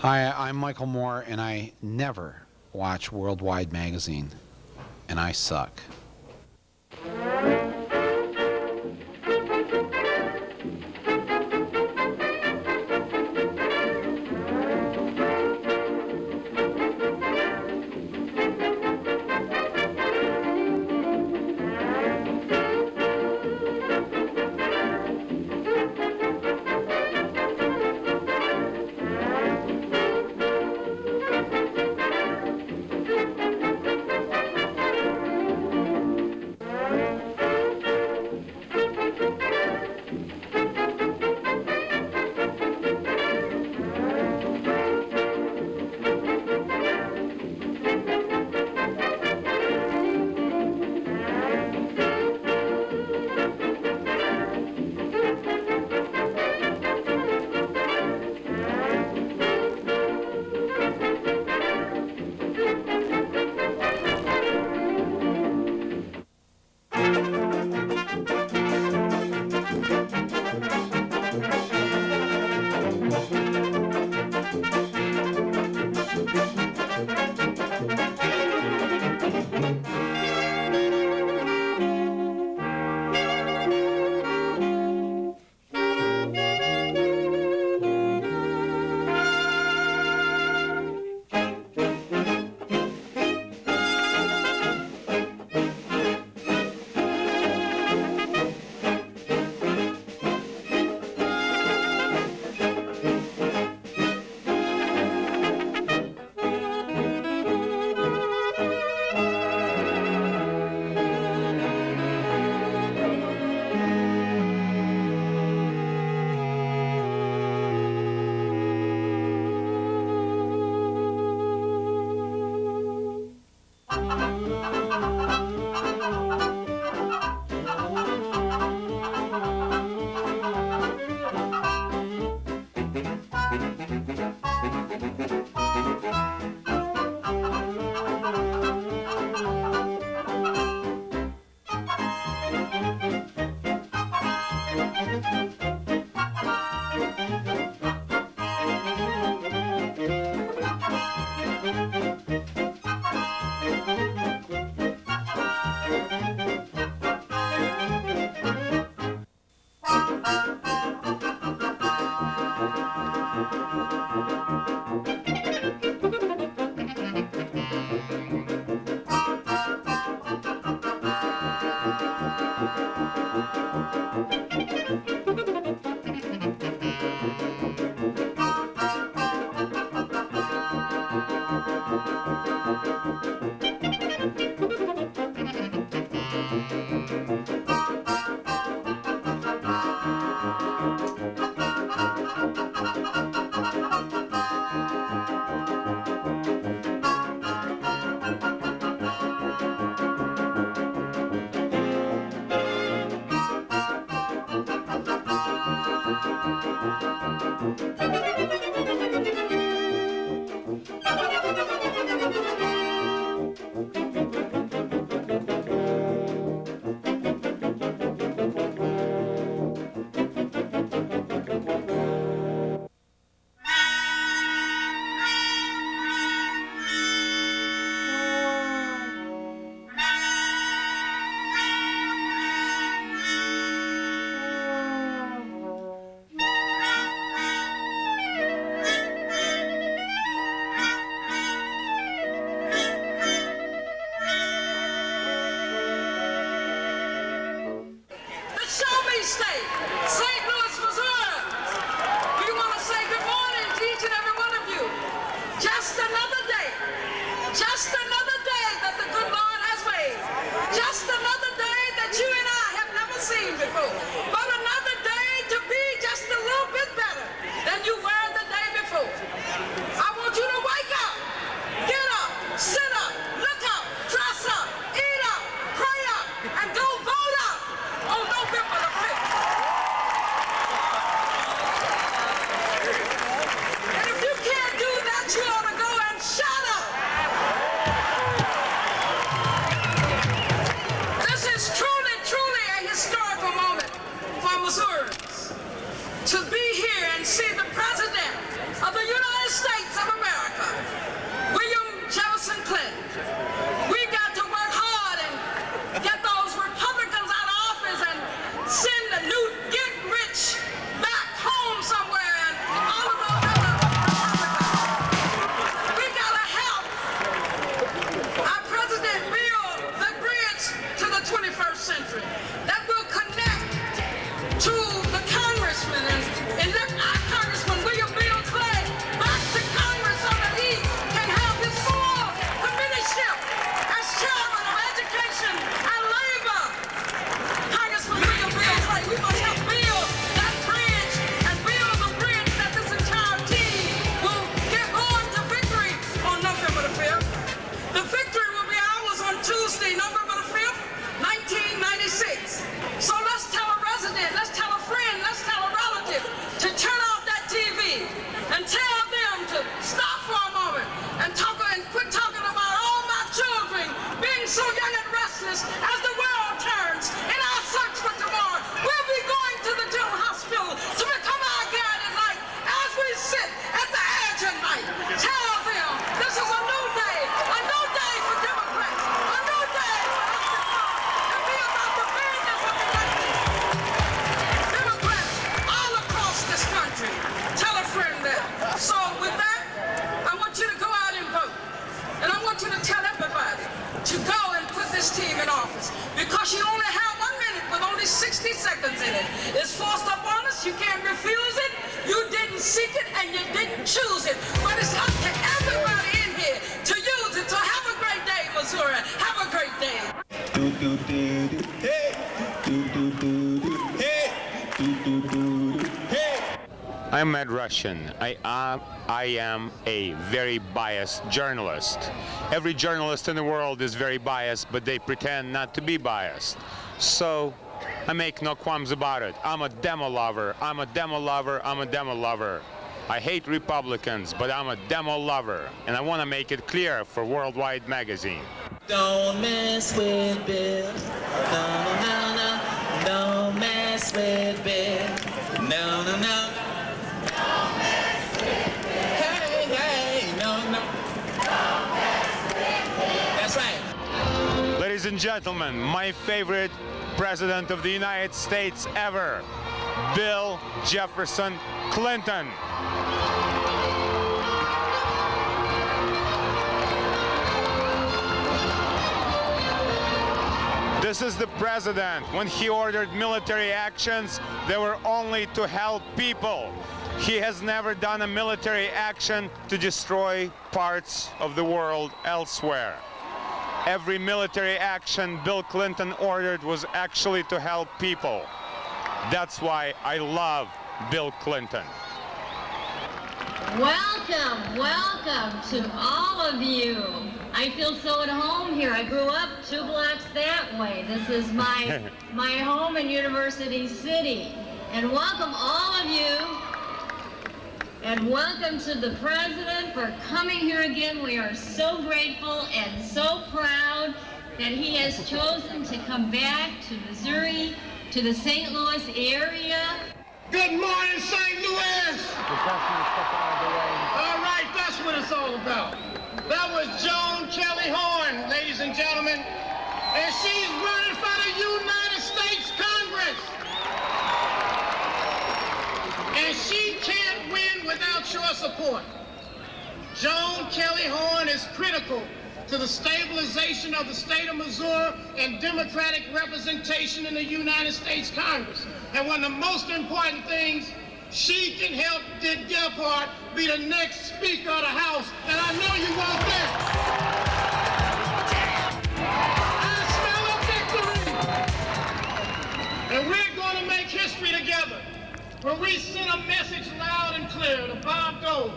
Hi, I'm Michael Moore, and I never watch Worldwide Magazine, and I suck. be here and see the President of the United States of America, William Jefferson Clinton. We got to work hard and get those Republicans out of office and send the Newt Gingrich back home somewhere and all of those other Republicans. We got to help our President build the bridge to the 21st century that will connect to the congressman and elect our Congressman William Bill Clay back to Congress so that he can have his full committeeship as chairman of education and labor. Congressman William Bill Clay, we must help build that bridge and build the bridge that this entire team will get on to victory on November the 5th. The victory will be ours on Tuesday, November the 5th, 1996. So let's tell a resident, let's tell a friend, let's tell a relative to turn off that TV and tell them to stop for a moment and quit talking about all my children being so young and restless as the world turns in our search for tomorrow. We'll be going to the general hospital to become our guiding light as we sit at the edge of night. Tell them this is a new day for Democrats, a new day for us to come and be about the business of electing Democrats all across this country. Tell a friend that. So with that, I want you to go out and vote. And I want you to tell everybody to go and put this team in office because you only have 1 minute with only 60 seconds in it. It's forced up on us. You can't refuse it. You didn't seek it and you didn't choose it. But it's up to everybody in here to use it. So have a great day, Missouri. Have a great day. I'm Mad Russian. I am a very biased journalist. Every journalist in the world is very biased, but they pretend not to be biased. So I make no qualms about it. I'm a demo lover. I'm a demo lover. I'm a demo lover. I hate Republicans, but I'm a demo lover. And I want to make it clear for Worldwide Magazine. Don't mess with Bill. No, no, no, no. Don't mess with Bill. No, no, no. Don't mess with Bill. Hey, hey, no, no. Don't mess with Bill. That's right. Ladies and gentlemen, my favorite president of the United States ever, Bill Jefferson Clinton. This is the president. When he ordered military actions, they were only to help people. He has never done a military action to destroy parts of the world elsewhere. Every military action Bill Clinton ordered was actually to help people. That's why I love Bill Clinton. Welcome, welcome to all of you. I feel so at home here. I grew up 2 blocks that way. This is my home in University City. And welcome all of you. And welcome to the President for coming here again. We are so grateful and so proud that he has chosen to come back to Missouri, to the St. Louis area. Good morning, St. Louis! All right, that's what it's all about. That was Joan Kelly Horn, ladies and gentlemen, and she's running for the United States Congress. And she can't win without your support. Joan Kelly Horn is critical to the stabilization of the state of Missouri and democratic representation in the United States Congress. And one of the most important things, she can help Dick Gephardt be the next Speaker of the House, and I know you want that. I smell a victory! And we're going to make history together when we send a message loud and clear to Bob Dole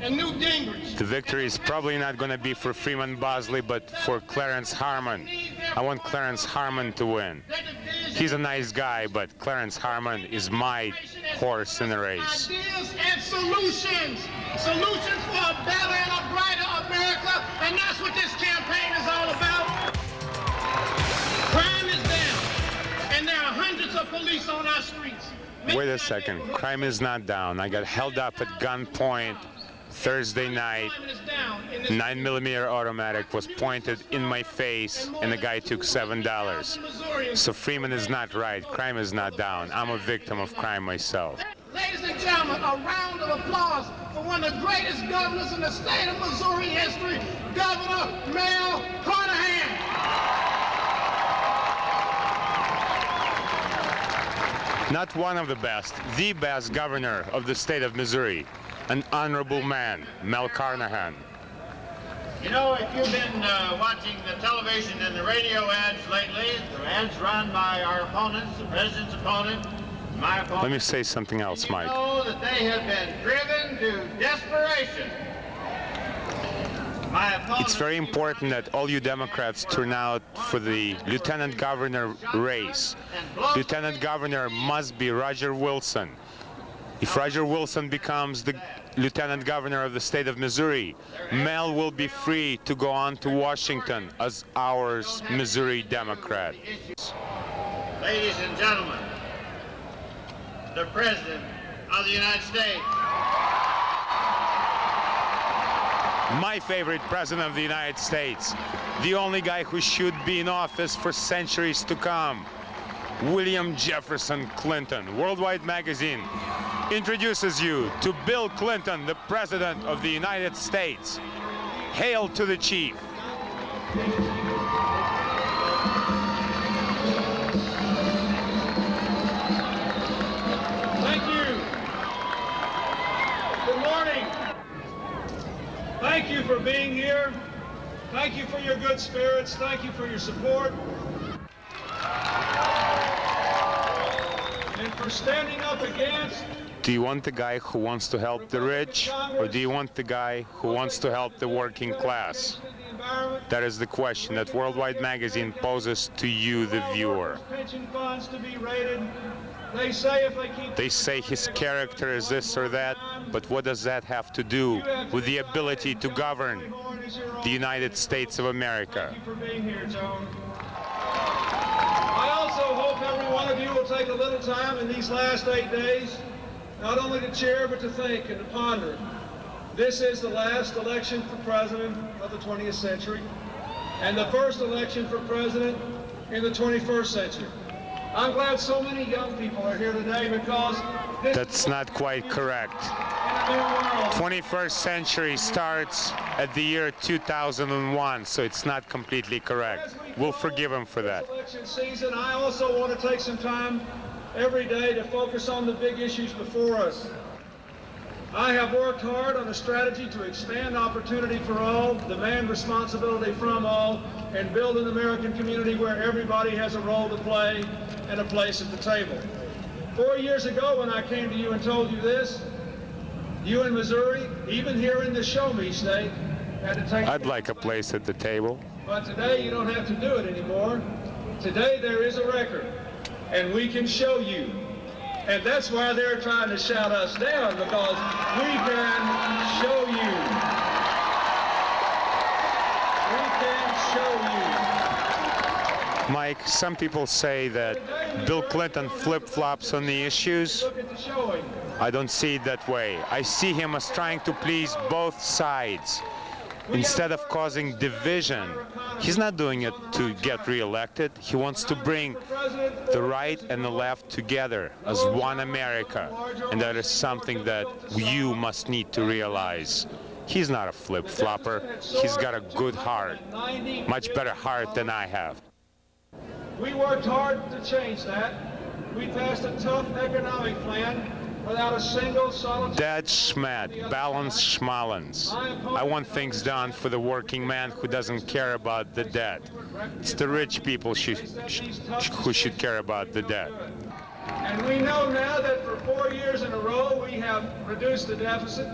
and Newt Gingrich. The victory is probably not going to be for Freeman Bosley, but for Clarence Harmon. I want Clarence Harmon to win. He's a nice guy, but Clarence Harmon is my horse in the race. Ideas and solutions. Solutions for a better and a brighter America, and that's what this campaign is all about. Crime is down, and there are hundreds of police on our streets. Wait a second. Crime is not down. I got held up at gunpoint Thursday night. 9mm automatic was pointed in my face, and the guy took $7. So Freeman is not right. Crime is not down. I'm a victim of crime myself. Ladies and gentlemen, a round of applause for one of the greatest governors in the state of Missouri history, Governor Mel Carnahan. Not one of the best governor of the state of Missouri, an honorable man, Mel Carnahan. You know, if you've been watching the television and the radio ads lately, the ads run by our opponents, the president's opponent, my opponent. Let me say something else, Mike. You know that they have been driven to desperation. It's very important that all you Democrats turn out for the lieutenant governor race. Lieutenant governor must be Roger Wilson. If Roger Wilson becomes the lieutenant governor of the state of Missouri, Mel will be free to go on to Washington as our Missouri Democrat. Ladies and gentlemen, the President of the United States. My favorite president of the United States, the only guy who should be in office for centuries to come, William Jefferson Clinton. Worldwide Magazine introduces you to Bill Clinton, the President of the United States. Hail to the chief. Thank you. Good morning. Thank you for being here. Thank you for your good spirits. Thank you for your support. And for standing up against. Do you want the guy who wants to help the rich, or do you want the guy who wants to help the working class? That is the question that Worldwide Magazine poses to you, the viewer. They say his character is this or that, but what does that have to do with the ability to govern the United States of America? I also hope every one of you will take a little time in these last 8 days, not only to cheer, but to think and to ponder. This is the last election for president of the 20th century, and the first election for president in the 21st century. I'm glad so many young people are here today because that's not quite correct. 21st century starts at the year 2001, so it's not completely correct. We'll forgive him for that. Election season, I also want to take some time every day to focus on the big issues before us. I have worked hard on a strategy to expand opportunity for all, demand responsibility from all, and build an American community where everybody has a role to play and a place at the table. 4 years ago when I came to you and told you this, you in Missouri, even here in the Show Me state, had to take... I'd like a place at the table. But today you don't have to do it anymore. Today there is a record, and we can show you. And that's why they're trying to shout us down, because we can show you. We can show you. Mike, some people say that Bill Clinton flip-flops on the issues. I don't see it that way. I see him as trying to please both sides. Instead of causing division, he's not doing it to get reelected. He wants to bring the right and the left together as one America. And that is something that you must need to realize. He's not a flip-flopper. He's got a good heart, much better heart than I have. We worked hard to change that. We passed a tough economic plan without a single solid... Dead schmat, balance schmalens. I want things done for the working man who doesn't care about the debt. It's the rich people who should care about the debt. And we know now that for 4 years in a row we have reduced the deficit.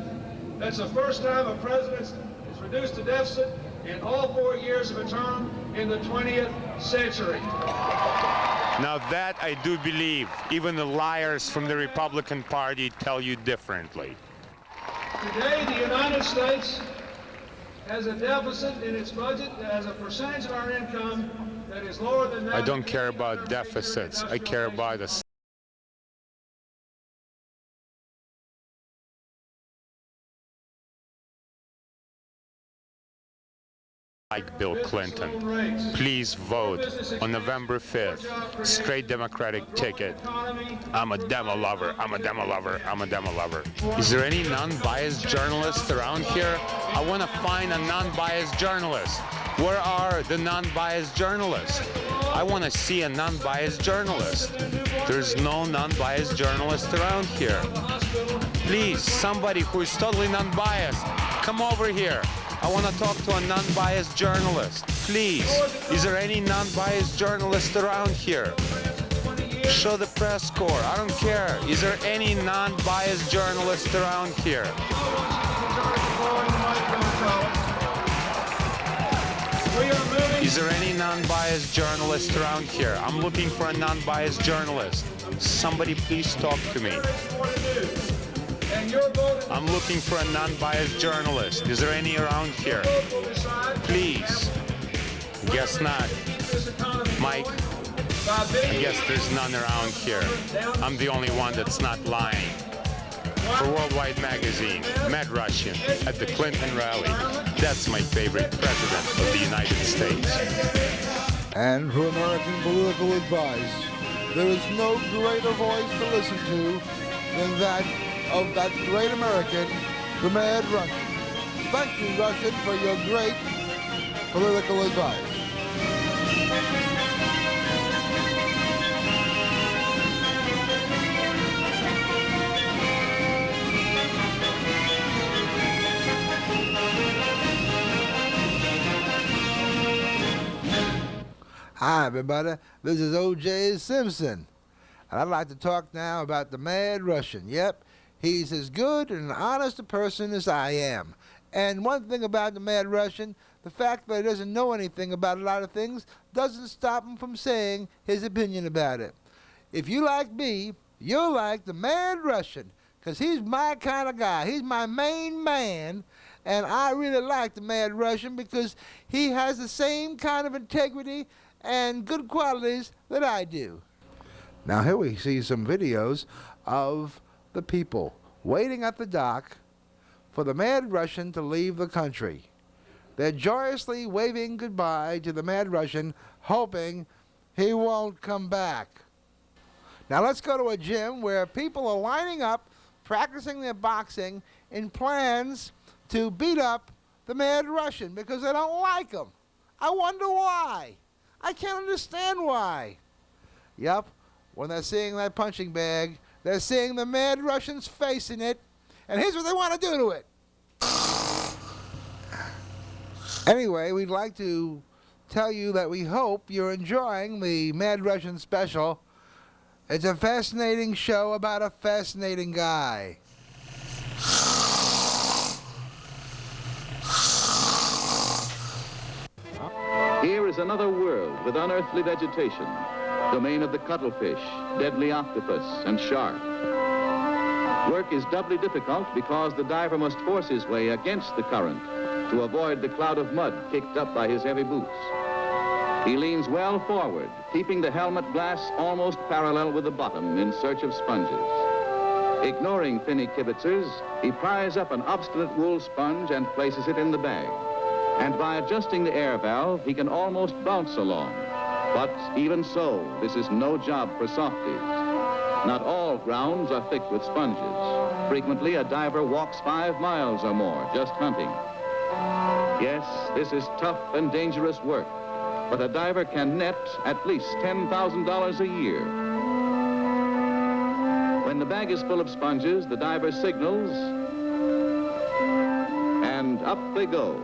That's the first time a president has reduced the deficit in all 4 years of a term in the 20th century. Now that I do believe. Even the liars from the Republican Party tell you differently. Today, the United States has a deficit in its budget as a percentage of our income that is lower than that. I don't care about deficits. I care about a like Bill Clinton. Please vote on November 5th. Straight Democratic ticket. I'm a demo lover. I'm a demo lover. I'm a demo lover. Is there any non-biased journalist around here? I want to find a non-biased journalist. Where are the non-biased journalists? I want to see a non-biased journalist. There's no non-biased journalist around here. Please, somebody who is totally non-biased, come over here. I want to talk to a non-biased journalist. Please, is there any non-biased journalist around here? Show the press corps. I don't care. Is there any non-biased journalist around here? Is there any non-biased journalist around here? I'm looking for a non-biased journalist. Somebody please talk to me. I'm looking for a non-biased journalist. Is there any around here? Please. Guess not. Mike, I guess there's none around here. I'm the only one that's not lying. For Worldwide Magazine, Mad Russian at the Clinton rally. That's my favorite president of the United States. And for American political advice, there is no greater voice to listen to than that of that great American, the Mad Russian. Thank you, Russian, for your great political advice. Hi, everybody. This is O.J. Simpson. And I'd like to talk now about the Mad Russian. Yep, he's as good and honest a person as I am. And one thing about the Mad Russian, the fact that he doesn't know anything about a lot of things doesn't stop him from saying his opinion about it. If you like me, you'll like the Mad Russian, because he's my kind of guy. He's my main man. And I really like the Mad Russian because he has the same kind of integrity and good qualities that I do. Now here we see some videos of the people waiting at the dock for the Mad Russian to leave the country. They're joyously waving goodbye to the Mad Russian, hoping he won't come back. Now let's go to a gym where people are lining up, practicing their boxing in plans to beat up the Mad Russian because they don't like him. I wonder why. I can't understand why. Yup, when they're seeing that punching bag, they're seeing the Mad Russian's face in it, and here's what they want to do to it. Anyway, we'd like to tell you that we hope you're enjoying the Mad Russian special. It's a fascinating show about a fascinating guy. Here is another world with unearthly vegetation, domain of the cuttlefish, deadly octopus, and shark. Work is doubly difficult because the diver must force his way against the current to avoid the cloud of mud kicked up by his heavy boots. He leans well forward, keeping the helmet glass almost parallel with the bottom in search of sponges. Ignoring finny kibitzers, he pries up an obstinate wool sponge and places it in the bag. And by adjusting the air valve, he can almost bounce along. But even so, this is no job for softies. Not all grounds are thick with sponges. Frequently, a diver walks 5 miles or more just hunting. Yes, this is tough and dangerous work, but a diver can net at least $10,000 a year. When the bag is full of sponges, the diver signals, and up they go.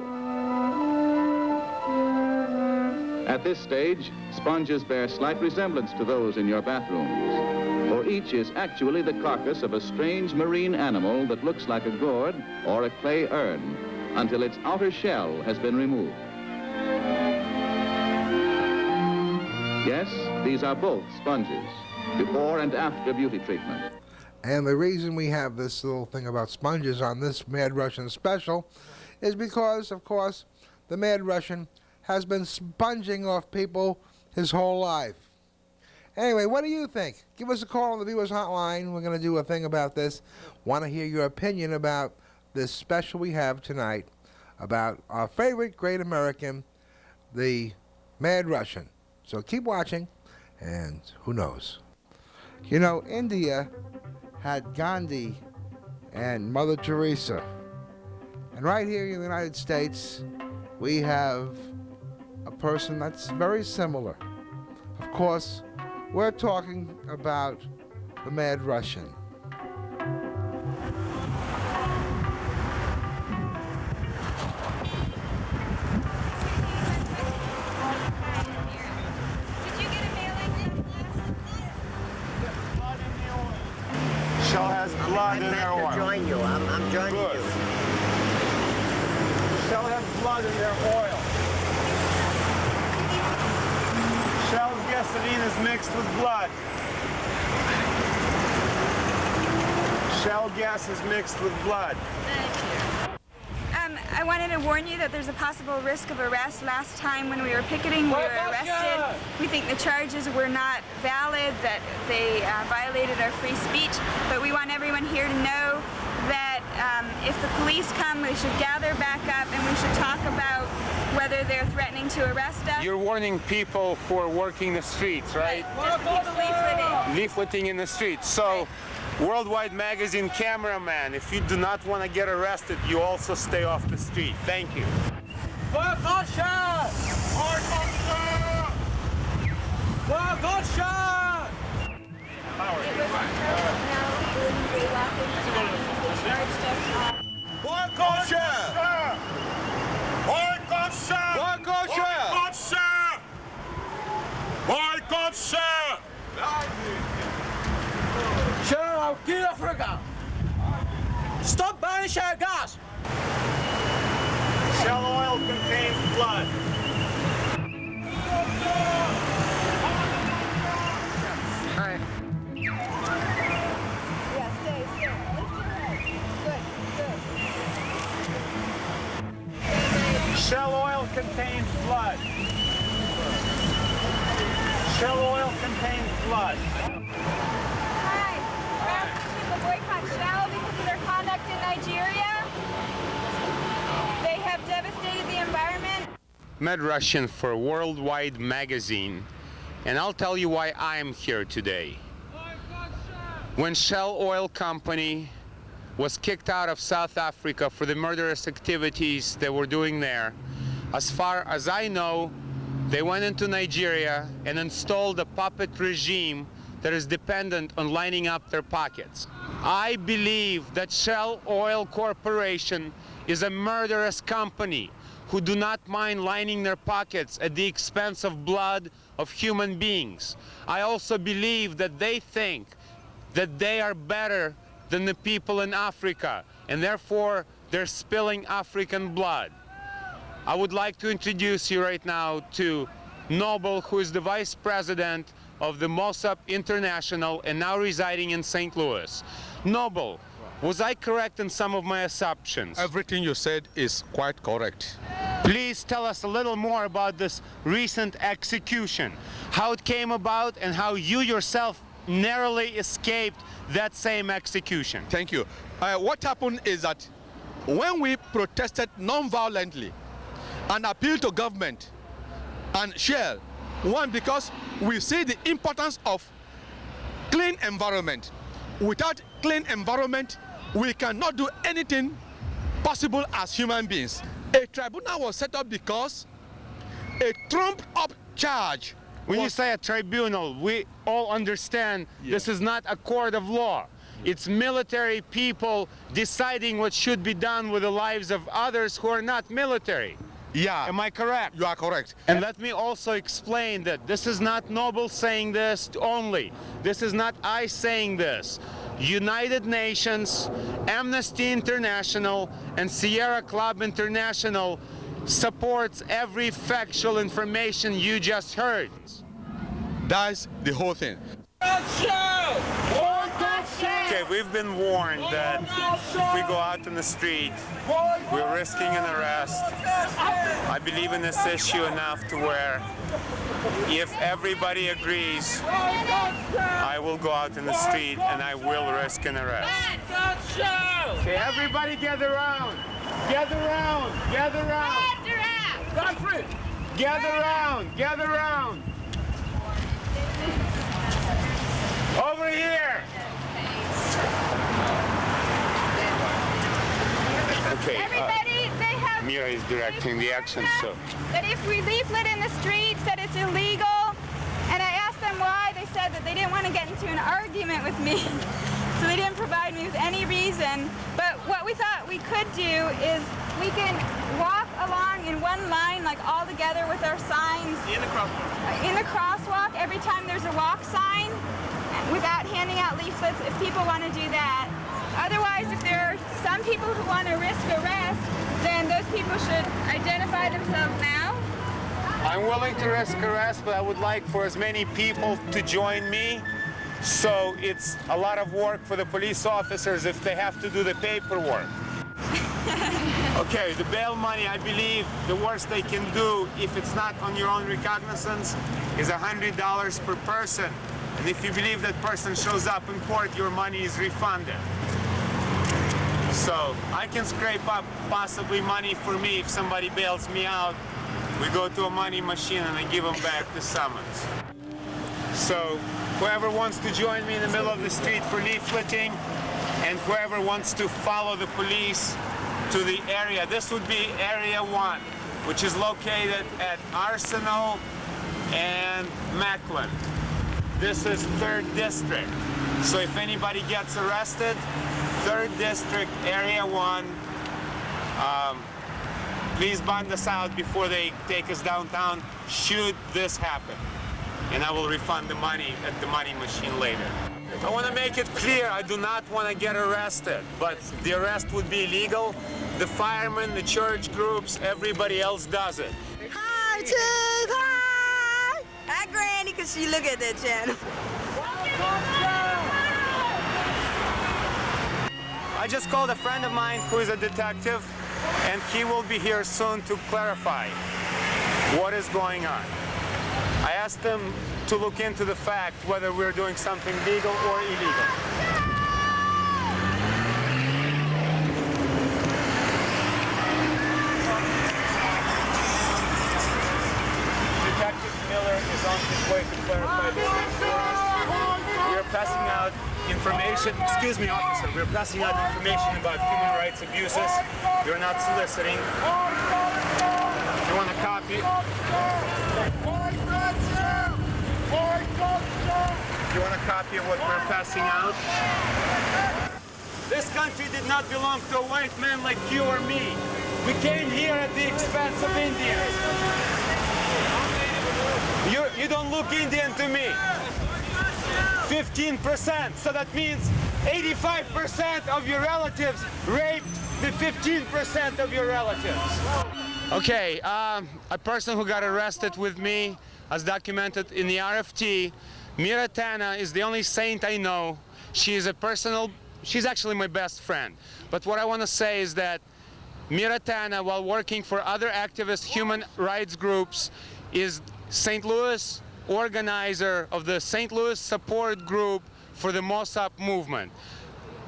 At this stage, sponges bear slight resemblance to those in your bathrooms, for each is actually the carcass of a strange marine animal that looks like a gourd or a clay urn until its outer shell has been removed. Yes, these are both sponges, before and after beauty treatment. And the reason we have this little thing about sponges on this Mad Russian special is because, of course, the Mad Russian has been sponging off people his whole life. Anyway, what do you think? Give us a call on the Viewers Hotline. We're going to do a thing about this. Want to hear your opinion about this special we have tonight about our favorite great American, the Mad Russian. So keep watching, and who knows. You know, India had Gandhi and Mother Teresa. And right here in the United States, we have a person that's very similar. Of course, we're talking about the Mad Russian. Shell has blood in their oil. I'm joining you. I'm joining you. Shell has blood in their oil. Shell's gasoline is mixed with blood. Shell gas is mixed with blood. I wanted to warn you that there's a possible risk of arrest. Last time when we were picketing, we were arrested. We think the charges were not valid, that they violated our free speech, but we want everyone here to know that if the police come, we should gather back up and we should talk about whether they're threatening to arrest us. You're warning people who are working the streets, right? Just the people leafleting. Leafleting in the streets. So, Worldwide Magazine cameraman, if you do not want to get arrested, you also stay off the street. Thank you. Stop buying shale gas! Shell oil contains blood. Yeah, stay. Lift your head. Good. Shell oil contains blood. Shell oil contains blood. Hi. We're asking people to boycott Shell because of their conduct in Nigeria. They have devastated the environment. Mad Russian for Worldwide Magazine, and I'll tell you why I'm here today. When Shell Oil Company was kicked out of South Africa for the murderous activities they were doing there, as far as I know, they went into Nigeria and installed a puppet regime that is dependent on lining up their pockets. I believe that Shell Oil Corporation is a murderous company who do not mind lining their pockets at the expense of blood of human beings. I also believe that they think that they are better than the people in Africa, and therefore they're spilling African blood. I would like to introduce you right now to Noble, who is the Vice President of the Mossad International and now residing in St. Louis. Noble, was I correct in some of my assumptions? Everything you said is quite correct. Please tell us a little more about this recent execution, how it came about and how you yourself narrowly escaped that same execution. Thank you. What happened is that when we protested non-violently and appealed to government and Shell, one, because we see the importance of clean environment. Without clean environment, we cannot do anything possible as human beings. A tribunal was set up because a trumped-up charge. When you say a tribunal, we all understand this is not a court of law. It's military people deciding what should be done with the lives of others who are not military. Yeah. Am I correct? You are correct. And let me also explain that this is not Noble saying this only. This is not I saying this. United Nations, Amnesty International, and Sierra Club International supports every factual information you just heard. That's the whole thing. Okay, we've been warned that if we go out in the street, we're risking an arrest. I believe in this issue enough to where if everybody agrees, I will go out in the street and I will risk an arrest. Okay, everybody gather around. Gather around. Gather around. Country. gather round, gather round. Over here. Okay. Everybody, they have... Mira is directing the action, so... That if we leaflet in the streets, that it's illegal. And I asked them why. They said that they didn't want to get into an argument with me. So they didn't provide me with any reason. But what we thought we could do is we can walk along in one line, like all together with our signs. In the crosswalk. In the crosswalk, every time there's a walk sign, without handing out leaflets, if people want to do that. Otherwise, if there are some people who want to risk arrest, then those people should identify themselves now. I'm willing to risk arrest, but I would like for as many people to join me. So it's a lot of work for the police officers if they have to do the paperwork. Okay, the bail money, I believe the worst they can do, if it's not on your own recognizance, is $100 per person. And if you believe that person shows up in court, your money is refunded. So I can scrape up possibly money for me if somebody bails me out. We go to a money machine and I give them back the summons. So whoever wants to join me in the middle of the street for leafleting, and whoever wants to follow the police to the area, this would be Area 1, which is located at Arsenal and Macklin. This is 3rd District. So if anybody gets arrested, 3rd District, Area 1, please bond us out before they take us downtown, should this happen. And I will refund the money at the money machine later. I want to make it clear, I do not want to get arrested, but the arrest would be illegal. The firemen, the church groups, everybody else does it. Hi, Chick, hi! Hi, Granny, because she look at that channel. I just called a friend of mine who is a detective, and he will be here soon to clarify what is going on. I asked him to look into the fact whether we're doing something legal or illegal. Detective Miller is on his way to clarify this for us. We are passing out information, excuse me, officer, we're passing out information about human rights abuses. We're not soliciting. If you want a copy, if you want a copy of what we're passing out. This country did not belong to a white man like you or me. We came here at the expense of Indians. You don't look Indian to me. 15%, so that means 85% of your relatives raped the 15% of your relatives. Okay, a person who got arrested with me, as documented in the RFT, Mira Tana is the only saint I know. She's actually my best friend. But what I want to say is that Mira Tana, while working for other activist human rights groups, is St. Louis organizer of the St. Louis support group for the Mossop movement.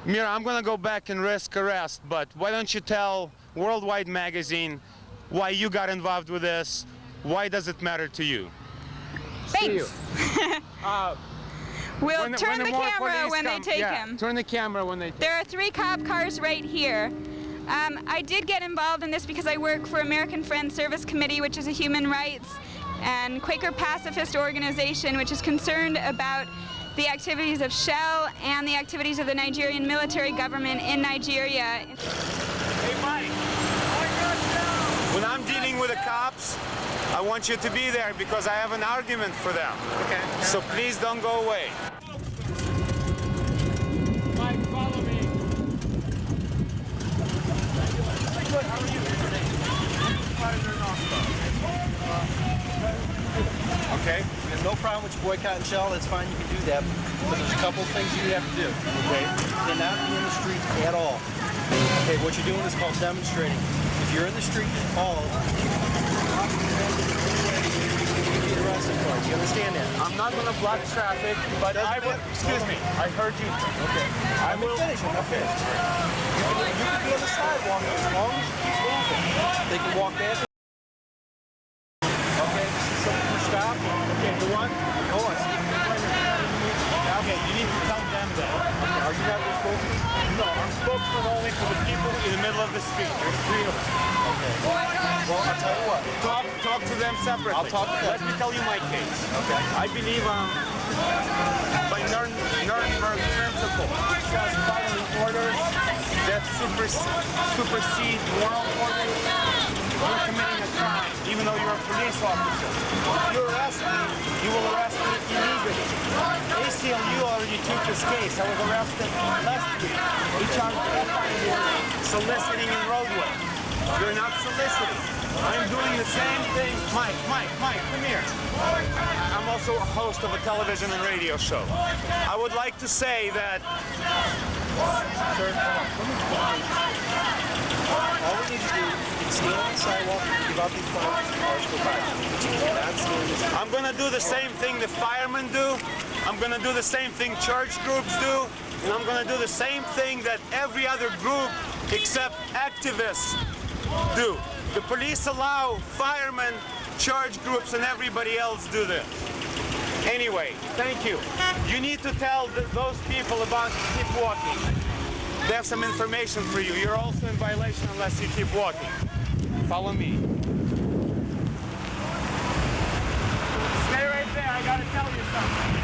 Mira, I'm going to go back and risk arrest, but why don't you tell Worldwide Magazine why you got involved with this? Why does it matter to you? Thanks. We'll turn the camera when they take him. Turn the camera when they take him. There are 3 cop cars right here. I did get involved in this because I work for American Friends Service Committee, which is a human rights and Quaker pacifist organization which is concerned about the activities of Shell and the activities of the Nigerian military government in Nigeria. Hey Mike, when I'm dealing with the cops, I want you to be there because I have an argument for them. Okay. So please don't go away. Mike, follow me. Good, how are you? Okay. There's no problem with your boycott and Shell. That's fine. You can do that. But there's a couple of things you have to do. Okay. You cannot be in the streets at all. Okay. What you're doing is called demonstrating. If you're in the street at all, you get arrested for it. Do you understand that? I'm not going to block traffic, but I will. Excuse me. I heard you. Okay. I will finish. I'm finished. You can be on the sidewalk as long as you keep moving. They can walk that. spokesman only for the people in the middle of the street. There's 3 of them. Okay. Well, I'll tell you what. Talk to them separately. I'll talk to them. Let me tell you my case. Okay. I believe by Nuremberg principle, which says following orders that supersede moral orders, you're committing a crime, even though you're a police officer. If you arrest me, you will arrest me illegally. ACLU already took this case. I was arrested last week. They charged me soliciting in roadway. You're not soliciting. I'm doing the same thing. Mike, come here. I'm also a host of a television and radio show. I would like to say that... All we need to do is stand on the sidewalk and give out these cars go by. But you cannot stand this. I'm going to do the same thing the firemen do. I'm going to do the same thing church groups do. And I'm going to do the same thing that every other group except activists do. The police allow firemen, church groups, and everybody else do this. Anyway, thank you. You need to tell those people about keep walking. They have some information for you. You're also in violation unless you keep walking. Follow me. Stay right there. I gotta tell you something.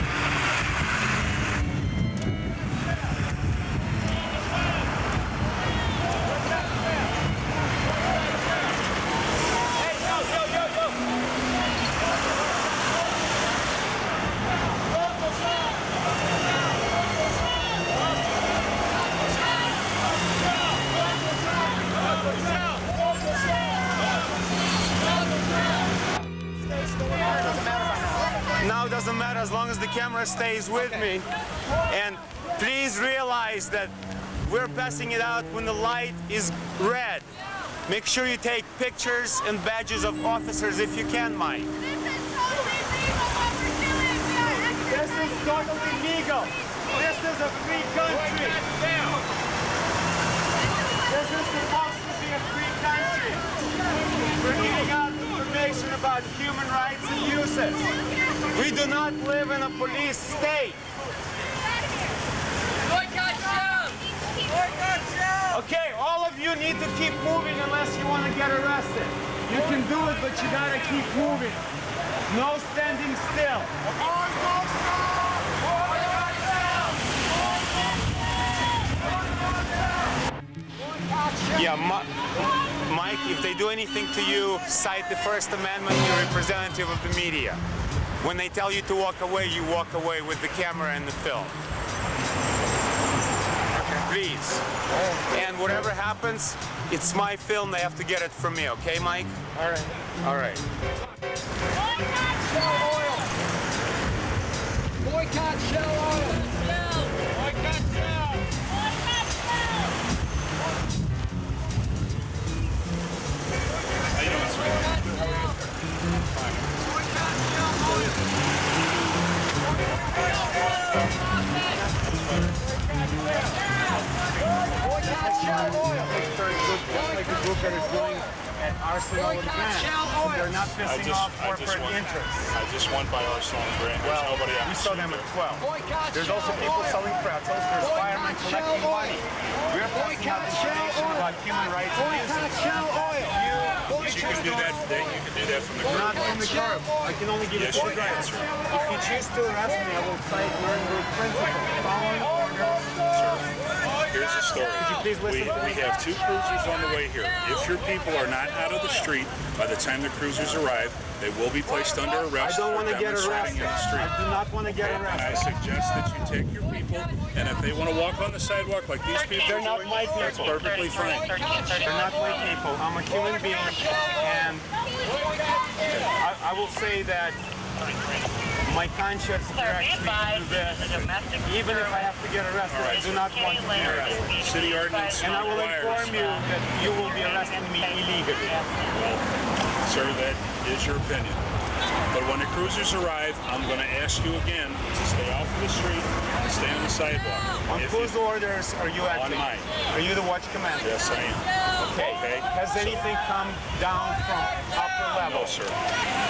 Now it doesn't matter as long as the camera stays with me. And please realize that we're passing it out when the light is red. Make sure you take pictures and badges of officers if you can, Mike. This is totally legal. This is a free country. This is supposed to be a free country. We're giving out information about human rights and uses. We do not live in a police state. Okay, all of you need to keep moving unless you want to get arrested. You can do it, but you gotta keep moving. No standing still. Yeah, Mike, if they do anything to you, cite the First Amendment, you're a representative of the media. When they tell you to walk away, you walk away with the camera and the film. Please. And whatever happens, it's my film. They have to get it from me, okay, Mike? All right. All right. Boycott Shell Oil! Boycott Shell Oil! Boycott Shell! Boycott Shell! How you doing, sir? How are you? Fine. Boycott Shell Oil! Boycott Shell Oil! Like the group that is doing at Arsenal and Grant. They're not pissing off corporate interests. I just went by Arsenal and Grant. There's Well, nobody we else. saw them at 12. There's also people selling pretzels. There's firemen collecting money. We're passing out information about human rights abuses. You can do that today. You can do that from the curb. Not from the curb. I can only give you 4 grams. If you choose to arrest me, I will cite Nuremberg principle. Following orders. Here's the story. Could you please listen to We me? have 2 cruisers on the way here. If your people are not out of the street by the time the cruisers arrive, they will be placed under arrest I don't for want to get demonstrating arrested. in the street. I do not want to get And I arrested. suggest that you take your people, and if they want to walk on the sidewalk like these people They're are not doing, my that's people. perfectly fine. They're not my people. I'm a human being, and I will say that my conscience directs me to do this, even if I have to get arrested. I do not want to be arrested. City ordinance And I will requires. inform you that you will be arresting me illegally. Sir, that is your opinion. But when the cruisers arrive, I'm going to ask you again to stay off of the street and stay on the sidewalk. On whose orders are you acting? On mine. Are you the watch commander? Yes, I am. Okay. Has anything come down from upper level? No, sir.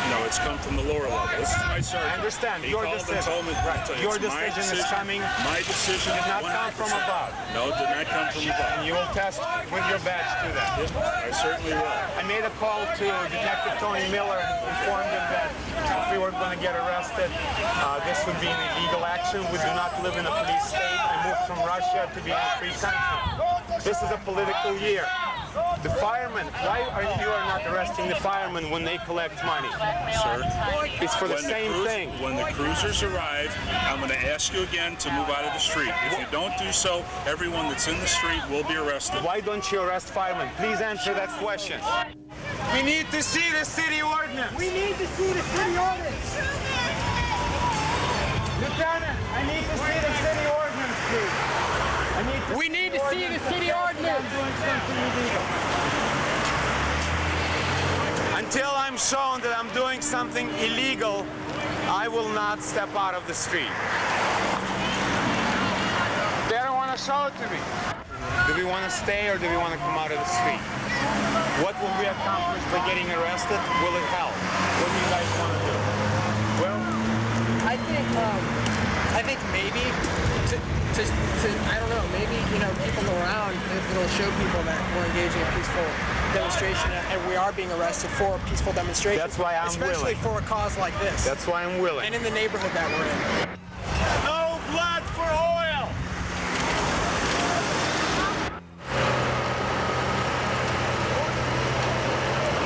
No, it's come from the lower level. This is my sergeant. I understand. He Your called decision. and told me, Your it's my decision is coming. My decision did not 100%. come from above. No, it did not come from above. And you will test with your badge to that. Yep, I certainly will. I made a call to Detective Tony Miller and informed him that if we were going to get arrested, this would be an illegal action. We do not live in a police state. I moved from Russia to be in a free country. This is a political year. The firemen, why are you not arresting the firemen when they collect money? Sir, it's for the same thing. When the cruisers arrive, I'm going to ask you again to move out of the street. If you don't do so, everyone that's in the street will be arrested. Why don't you arrest firemen? Please answer that question. We need to see the city ordinance. We need to see the city ordinance. Lieutenant, I need to see the city ordinance, please. We need to see the city ordinance. Until I'm shown that I'm doing something illegal, I will not step out of the street. They don't want to show it to me. Do we want to stay or do we want to come out of the street? What will we accomplish by getting arrested? Will it help? What do you guys want to do? Well, I think maybe I don't know, maybe, keep them around. It'll show people that we're engaging in a peaceful demonstration and we are being arrested for a peaceful demonstration. That's why I'm especially willing. for a cause like this. That's why I'm willing. And in the neighborhood that we're in. No blood for oil!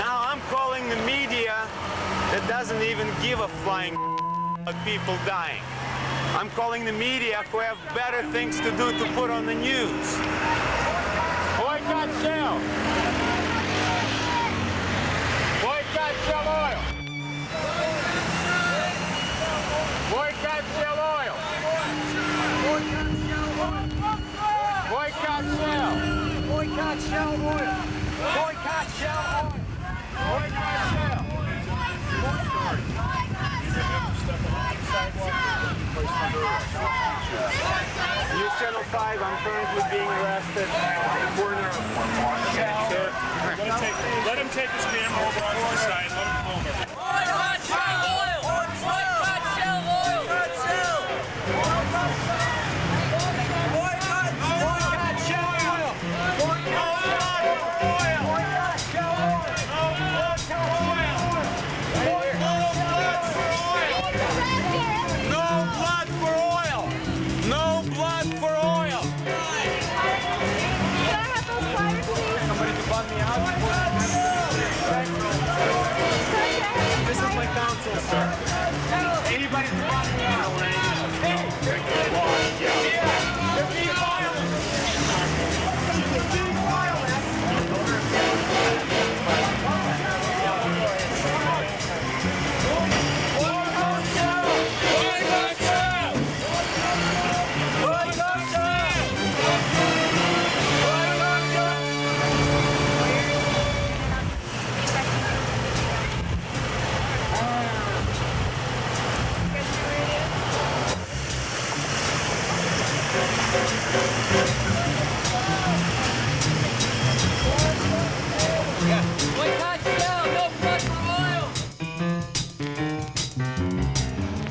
Now I'm calling the media that doesn't even give a flying of people dying. I'm calling the media who have better things to do to put on the news. Boycott Shell! Boycott Shell Oil! Boycott Shell Oil! Boycott Shell! Boycott Shell oil. Boycott Shell oil. Boycott Shell! News Channel 5, I'm currently being arrested at the corner of Shell. Let him take his camera over on the side. Let him film it. Boycott Shell oil. Boycott Shell oil. Boycott Shell. Boycott Shell oil. Boycott Shell oil. No blood for oil! No blood for oil! Somebody to bum me out? This is my counsel, sir. Anybody to bum me out?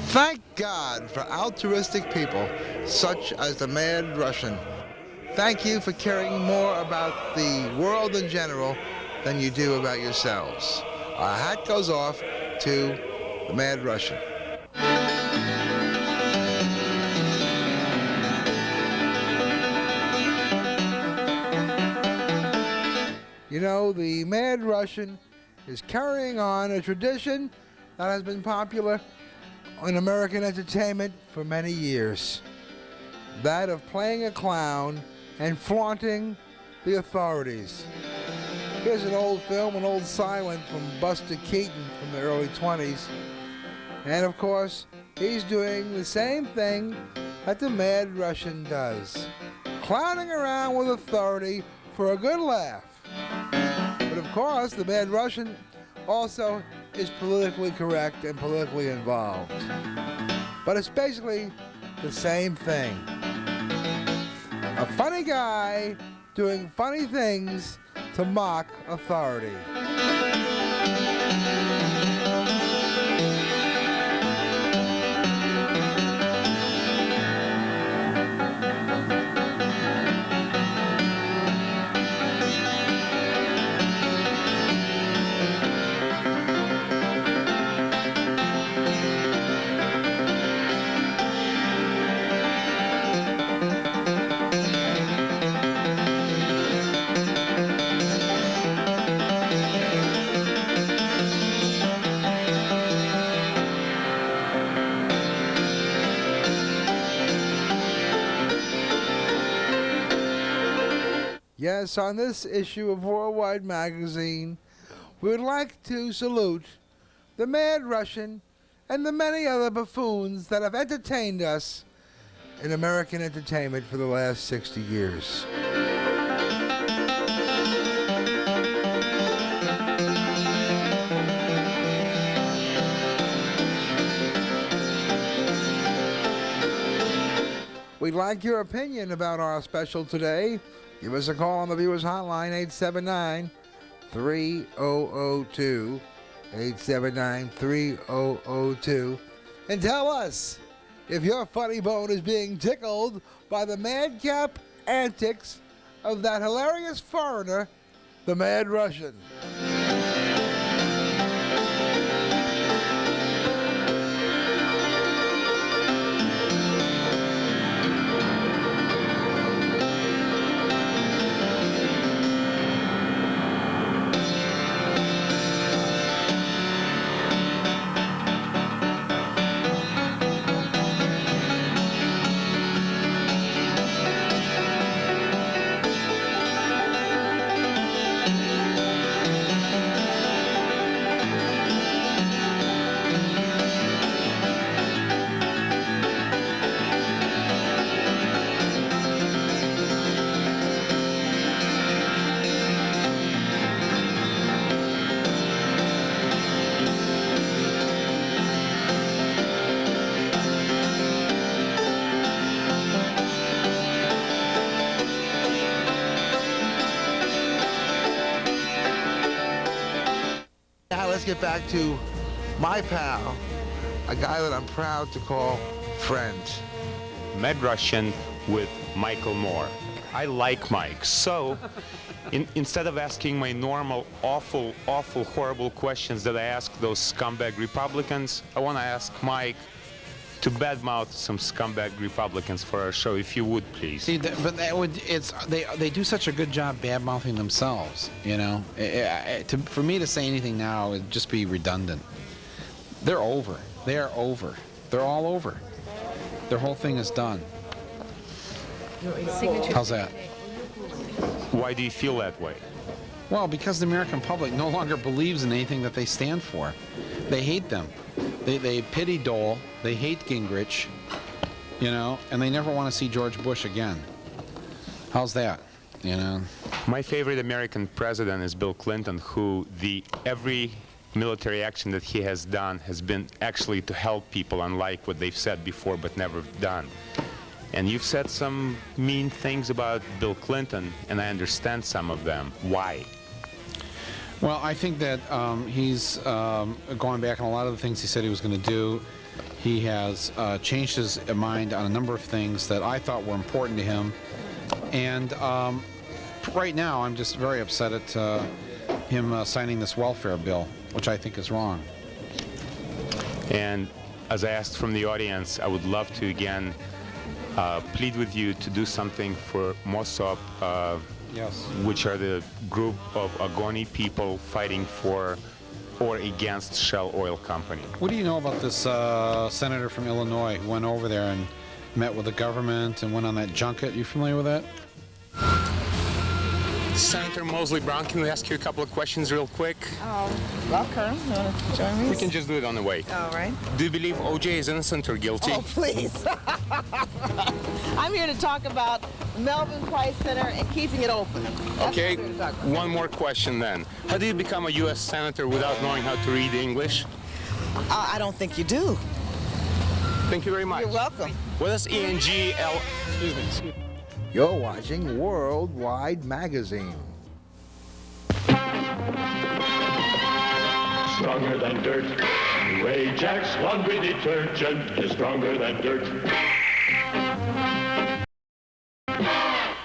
Thank God for altruistic people such as the Mad Russian. Thank you for caring more about the world in general than you do about yourselves. Our hat goes off to the Mad Russian. You know, the Mad Russian is carrying on a tradition that has been popular in American entertainment for many years. That of playing a clown and flaunting the authorities. Here's an old film, an old silent from Buster Keaton from the early 20s. And of course, he's doing the same thing that the Mad Russian does. Clowning around with authority for a good laugh. But of course, the Mad Russian also is politically correct and politically involved. But it's basically the same thing. A funny guy doing funny things to mock authority. Yes, on this issue of Worldwide Magazine, we would like to salute the Mad Russian and the many other buffoons that have entertained us in American entertainment for the last 60 years. We'd like your opinion about our special today. Give us a call on the Viewers Hotline, 879-3002, 879-3002, and tell us if your funny bone is being tickled by the madcap antics of that hilarious foreigner, the Mad Russian. Now let's get back to my pal, a guy that I'm proud to call friend. Mad Russian with Michael Moore. I like Mike, so instead of asking my normal, awful, horrible questions that I ask those scumbag Republicans, I want to ask Mike to badmouth some scumbag Republicans for our show, if you would, please. See, but they do such a good job badmouthing themselves, you know. For me to say anything now would just be redundant. They're over. They are over. They're all over. Their whole thing is done. How's that? Why do you feel that way? Well, because the American public no longer believes in anything that they stand for. They hate them. They pity Dole. They hate Gingrich, you know, and they never want to see George Bush again. How's that, you know? My favorite American president is Bill Clinton, who every military action that he has done has been actually to help people, unlike what they've said before but never done. And you've said some mean things about Bill Clinton, and I understand some of them. Why? Well, I think that he's going back on a lot of the things he said he was going to do. He has changed his mind on a number of things that I thought were important to him. And right now, I'm just very upset at him signing this welfare bill, which I think is wrong. And as I asked from the audience, I would love to again plead with you to do something for Mossop, yes, which are the group of Agoni people fighting for or against Shell Oil Company. What do you know about this senator from Illinois who went over there and met with the government and went on that junket? You familiar with that? Senator Moseley Braun, can we ask you a couple of questions real quick? Welcome. You want to join me? We can just do it on the way. All right. Do you believe O.J. is innocent or guilty? Oh, please. I'm here to talk about Melvin Price Center and keeping it open. That's Okay, what I'm here to talk about. one more question then. How do you become a U.S. Senator without knowing how to read English? I don't think you do. Thank you very much. You're welcome. What does ENGL... Excuse me. You're watching Worldwide Magazine. Stronger than dirt. New Ajax laundry detergent is stronger than dirt.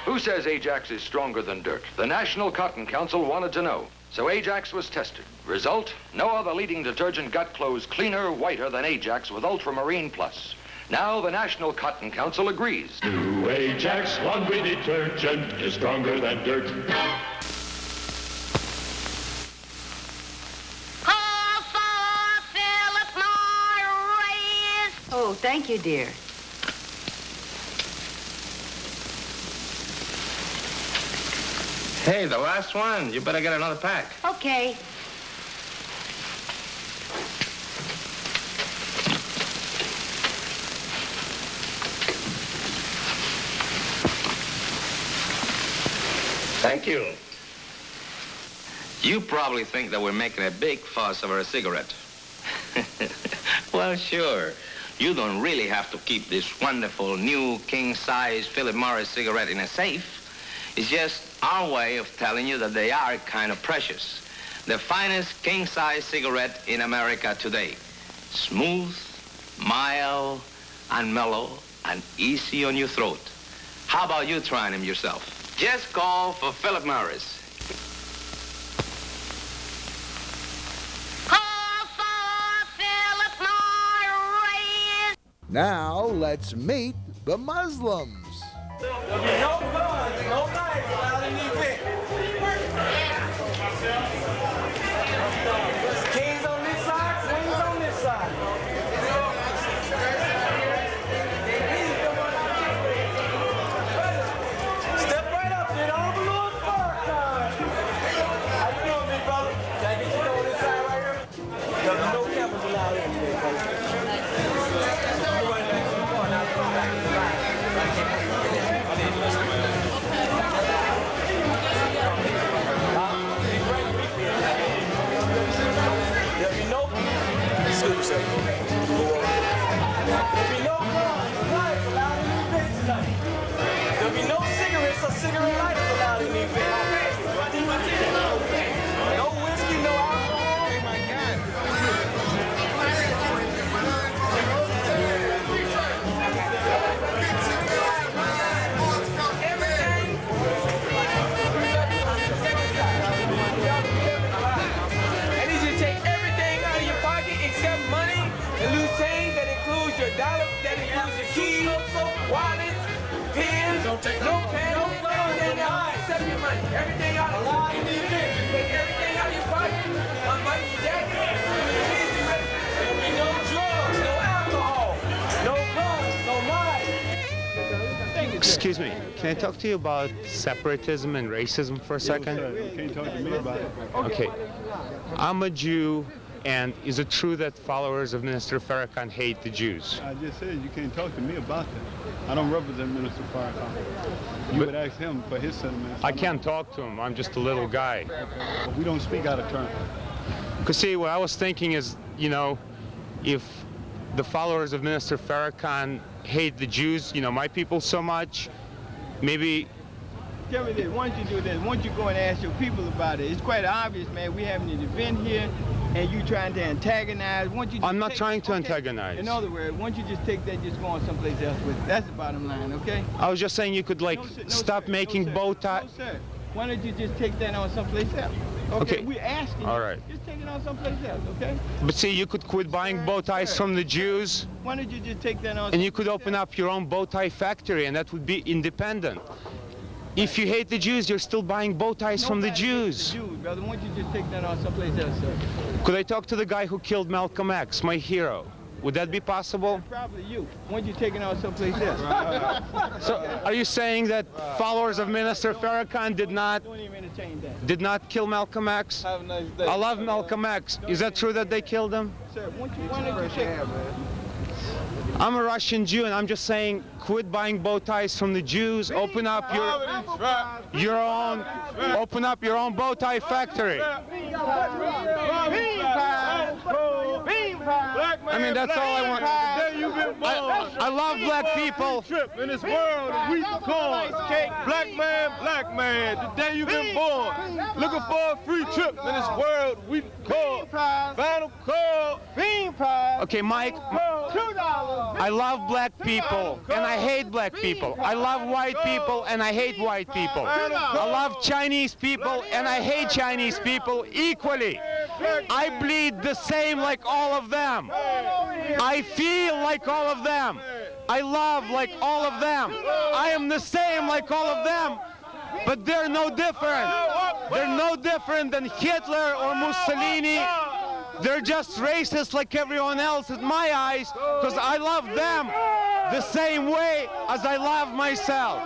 Who says Ajax is stronger than dirt? The National Cotton Council wanted to know. So Ajax was tested. Result, no other leading detergent got clothes cleaner, whiter than Ajax with Ultramarine Plus. Now the National Cotton Council agrees. New Ajax laundry detergent is stronger than dirt. Oh, thank you, dear. Hey, the last one. You better get another pack. Okay. Thank you. You probably think that we're making a big fuss over a cigarette. Well, sure. You don't really have to keep this wonderful new king-size Philip Morris cigarette in a safe. It's just our way of telling you that they are kind of precious. The finest king-size cigarette in America today. Smooth, mild, and mellow, and easy on your throat. How about you trying them yourself? Just call for Philip Morris. Now let's meet the Muslims. No guns, no knives allowed in the event. Kings on this side, queens on this side. Step right up, dude. I'm Louis Farrakhan. How you doing, big brother? Can I get you on this side right here? There's no cameras allowed in here, brother. There'll be no cigarettes or cigarette lighters allowed in the event. No whiskey, no alcohol. Oh my God. I need you to take everything out of your pocket except money and loose change that includes your dollar, that includes your keys, wallet, pins, no pen, no everything out except your money. Everything out of your pocket. Take everything out of your pocket, unbutton your jacket, there'll be no drugs, no alcohol, no guns, no knives. Excuse me, can I talk to you about separatism and racism for a second? You can't talk to me about it. Okay. I'm a Jew, and is it true that followers of Minister Farrakhan hate the Jews? I just said you can't talk to me about that. I don't represent Minister Farrakhan. You would ask him for his sentiments. I can't talk to him. I'm just a little guy. But we don't speak out of turn. Because see, what I was thinking is, you know, if the followers of Minister Farrakhan hate the Jews, you know, my people so much, maybe... Tell me this, why don't you do this? Why don't you go and ask your people about it? It's quite obvious, man. We're having an event here, and you trying to antagonize. Why don't you just I'm not trying to antagonize. In other words, why don't you just take that, just go on someplace else with it? That's the bottom line, okay? I was just saying you could, like, stop making bow ties. No, sir. Why don't you just take that on someplace else? Okay, we're asking all you. right. Just take it on someplace else, okay? But see, you could quit buying bow ties from the Jews. Why don't you just take that on? And you could open up your own bow tie factory, and that would be independent. If you hate the Jews, you're still buying bow ties from the Jews. The Jews, brother. Why don't you just take that on someplace else, sir? Could I talk to the guy who killed Malcolm X, my hero? Would that be possible? Probably you. When you taking out someplace else? So, are you saying that followers of Minister Farrakhan did not kill Malcolm X? Have a nice day. I love Malcolm X. Is that true that they killed him? Sir, why don't you check? I'm a Russian Jew, and I'm just saying, quit buying bow ties from the Jews. Open up your own bow tie factory. I mean, that's all I want. I love black people. In this world of wheat and corn. Black man, the day you've been born. Looking for a free trip in this world of wheat and corn. Final call. Bean pie. Okay, Mike. $2. I love black people, and I hate black people. I love white people, and I hate white people. I love Chinese people, and I hate Chinese people equally. I bleed the same like all of them. I feel like all of them. I love like all of them. I am the same like all of them. But they're no different. They're no different than Hitler or Mussolini. They're just racist like everyone else in my eyes, because I love them the same way as I love myself.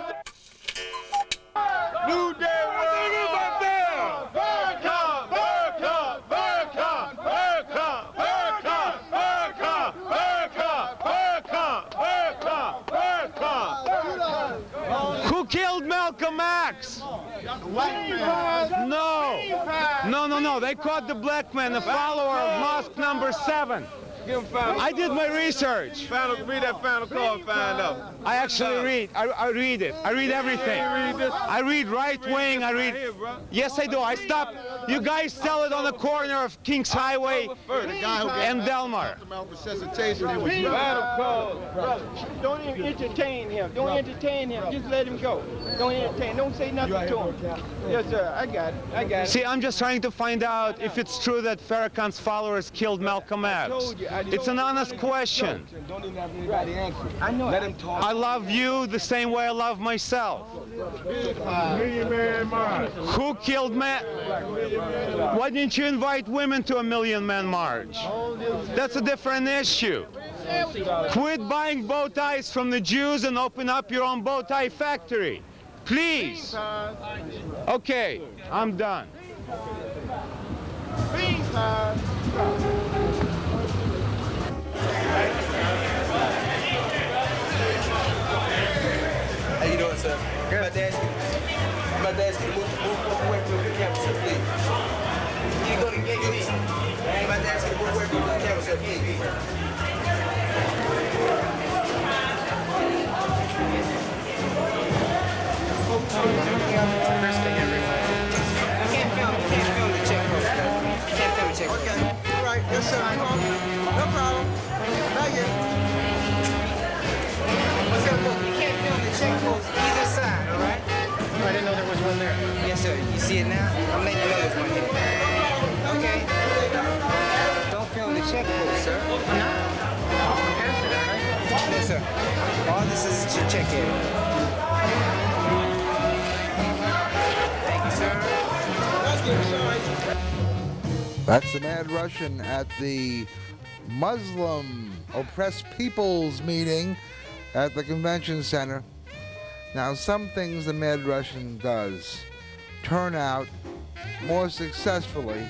New Day World up there! Farrakhan! Farrakhan! Farrakhan! Farrakhan! Farrakhan! Farrakhan! Farrakhan! Farrakhan! Farrakhan! Who killed Malcolm X? No. They caught the black man, the follower of Mosque number 7. I did my research. Read that final call and find out. I actually read. I read it. I read everything. I read right wing. I read. Yes, I do. I stop. You guys sell it on the corner of Kings Highway and Delmar. Don't even entertain him. Don't entertain him. Just let him go. Don't entertain. Don't say nothing to him. Yes, sir. I got it. See, I'm just trying to find out if it's true that Farrakhan's followers killed Malcolm X. It's an honest question. Don't even have anybody answer. I know. Let him talk. I love you the same way I love myself. Who killed men? Why didn't you invite women to a Million Man March? That's a different issue. Quit buying bow ties from the Jews and open up your own bow tie factory. Please. Okay, I'm done. How you doing, sir? I'm about to ask you to move away from the camera, sir, please. You go to gate, please. I'm about to ask you to move away from the camera, sir, please. You can't film the check post, sir. You can't film the check post. Okay, all right, yes, sir. No problem. Thank you. Okay, look, you can't film the check post either side, all right? I didn't know there was one there. Yes, sir. You see it now? I'm letting you know there's one here. Okay. Don't film the check post, sir. I'm not. I'm past it, all right? Yes, sir. All this is to check in. Thank you, sir. That's the Mad Russian at the Muslim Oppressed Peoples meeting at the Convention Center. Now, some things the Mad Russian does turn out more successfully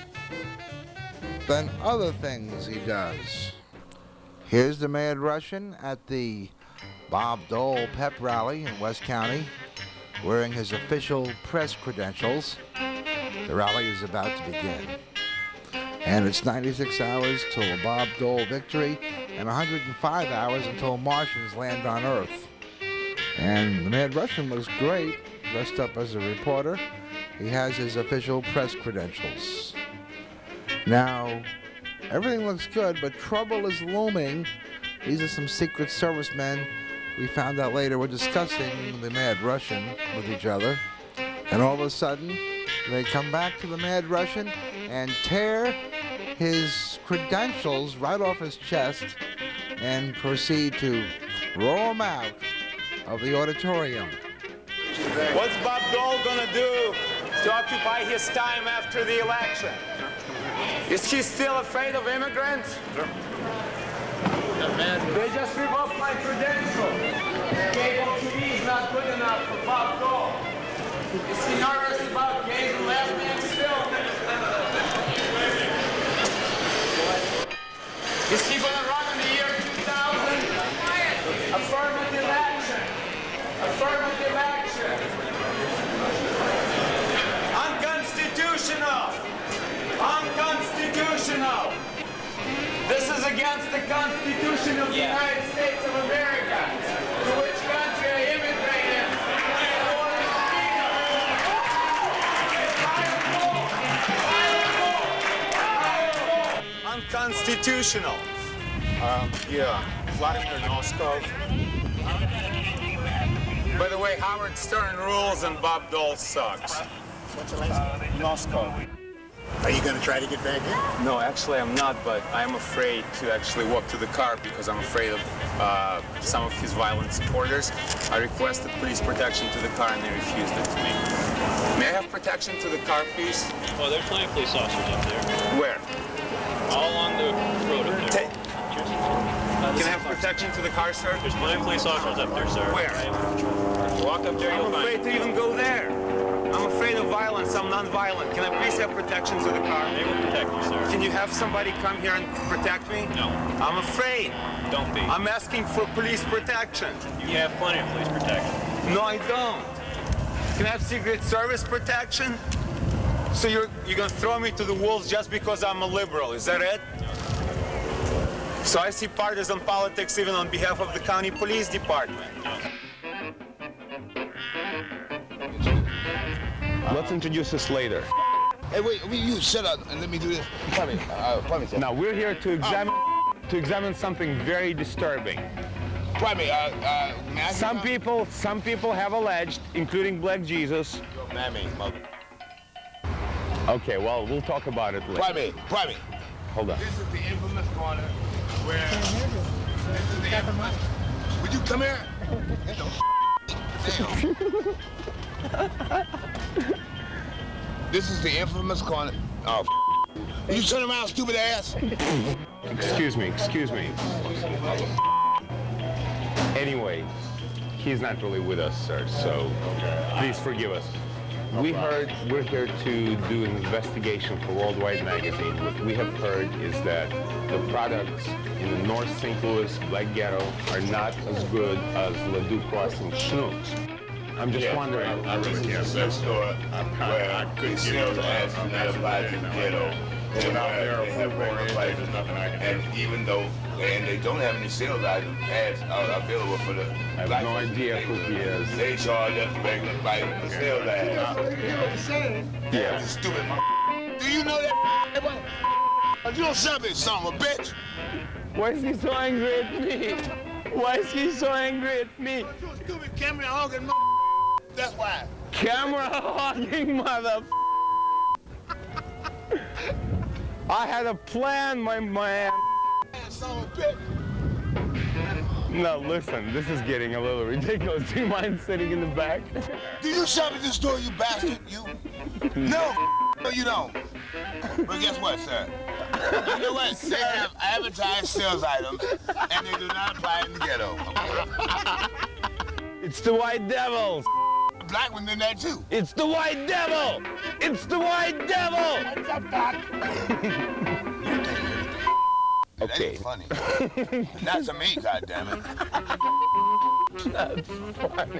than other things he does. Here's the Mad Russian at the Bob Dole pep rally in West County, wearing his official press credentials. The rally is about to begin. And it's 96 hours till a Bob Dole victory and 105 hours until Martians land on Earth. And the Mad Russian looks great, dressed up as a reporter. He has his official press credentials. Now, everything looks good, but trouble is looming. These are some Secret Service men. We found out later were discussing the Mad Russian with each other. And all of a sudden, they come back to the Mad Russian and tear his credentials right off his chest and proceed to throw him out of the auditorium. What's Bob Dole gonna do to occupy his time after the election? Is he still afraid of immigrants? They just revoked my credential. Cable TV is not good enough for Bob Dole. Is he nervous about gays and lesbians still? Is he going to run in the year 2000? Affirmative action. Affirmative action. Unconstitutional. Unconstitutional. This is against the Constitution of the United States of America, to which country I immigrated. Unconstitutional. Yeah, Vladimir Noskov. By the way, Howard Stern rules and Bob Dole sucks. What's your last name? Noskov. Are you going to try to get back in? No, actually I'm not, but I'm afraid to actually walk to the car because I'm afraid of some of his violent supporters. I requested police protection to the car and they refused it to me. May I have protection to the car, please? Well, there's plenty of police officers up there. Where? All along the road up there. Can I have protection to the car, sir? There's plenty of police officers up there, sir. Where? Walk up there, you'll I'm afraid to even go there. I'm afraid of violence. I'm non-violent. Can I please have protection to the car? They will protect you, sir. Can you have somebody come here and protect me? No. I'm afraid. Don't be. I'm asking for police protection. You have plenty of police protection. No, I don't. Can I have Secret Service protection? So you're gonna throw me to the wolves just because I'm a liberal, is that it? So I see partisan politics even on behalf of the county police department. Let's introduce this later. Hey, wait, you shut up and let me do this. Now we're here to examine something very disturbing. Some people have alleged, including Black Jesus. Okay, well, we'll talk about it later. Private. Hold on. This is the infamous corner where this is the infamous. Would you come here? This is the infamous corner. Oh, you turn around, stupid ass. Excuse me. Anyway, he's not really with us, sir, so please forgive us. We're here to do an investigation for Worldwide Magazine. What we have heard is that the products in the North St. Louis Black Ghetto are not as good as Ladue Crossing Schnucks. I'm just wondering. I really can't say. Sex store where I could sell the ass and everybody in the ghetto. Without there there's nothing I can do. And even though they don't have any sales items ads available for the I have no idea who he is. They charge us regular price for sales ads. Yeah. Stupid. Do you know that? You don't shove it, son of a bitch. Why is he so angry at me? Why is he so angry at me? You stupid camera hogging that's why. Camera hogging mother. I had a plan, my man. Son of a bitch. No, listen, this is getting a little ridiculous. Do you mind sitting in the back? Do you shop at this store, you bastard? You? No, you don't. But guess what, sir? You know what? They have advertised sales items, and they do not apply in the ghetto. It's the White Devils. Black one in there too. It's the White Devil. It's the White Devil. What's up, Doc? Okay. That's funny. Not to me, goddammit. That's funny.